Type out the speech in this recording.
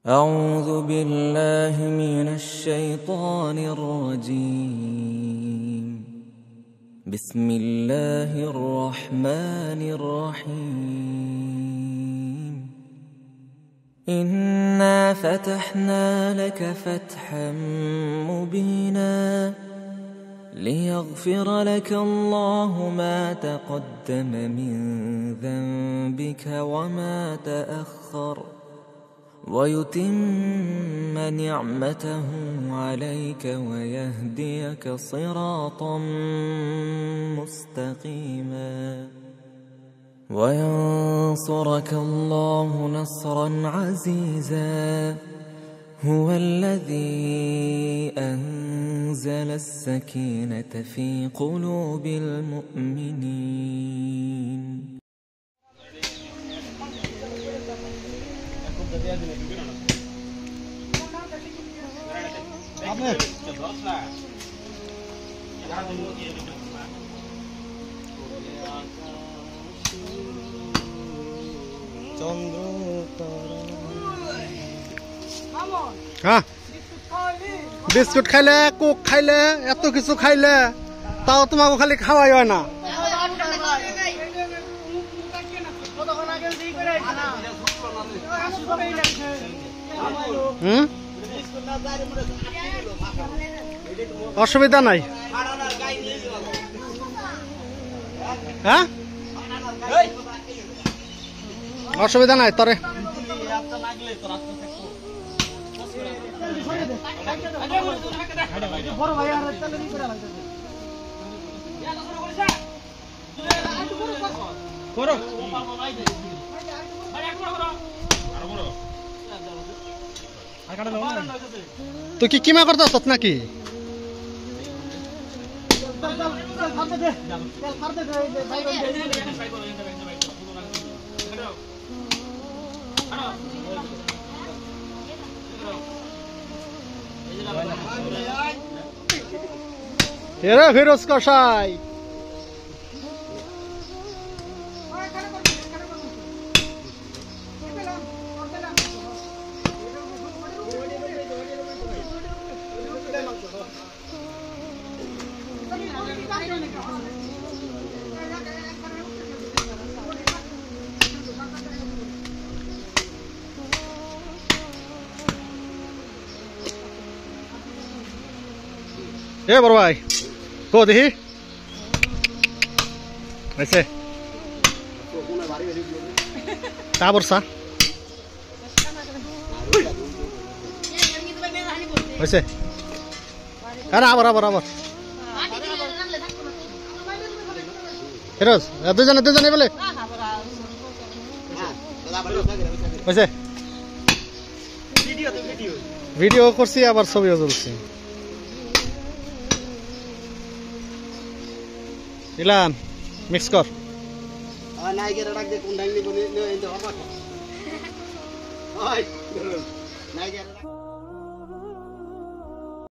أعوذ بالله من الشيطان الرجيم. بسم الله الرحمن الرحيم. إنا فتحنا لك فتحا مبينا ليغفر لك الله ما تقدم من ذنبك وما تأخر ويتم نعمته عليك ويهديك صراطا مستقيما وينصرك الله نصرا عزيزا. هو الذي أنزل السكينة في قلوب المؤمنين. হ্যাঁ বিস্কুট খাইলে কোক খাইলে এত কিছু খাইলে তাও তোমাকে খালি খাওয়াই হয় না। অসুবিধা নাই, হ্যাঁ অসুবিধা নাই তরে। তুই কি কিমা করতেছ নাকি? এরা ফিরোজ কসাই এ বড় ভাই কো দেখি আইছে তা বর্ষা হয়েছে। আরে আবার আবার আবার ফিরোজ দুজনে বলে হয়েছে। ভিডিও করছি আবার ছবিও তুলছি। ইলান মিক্স কর। নাইগের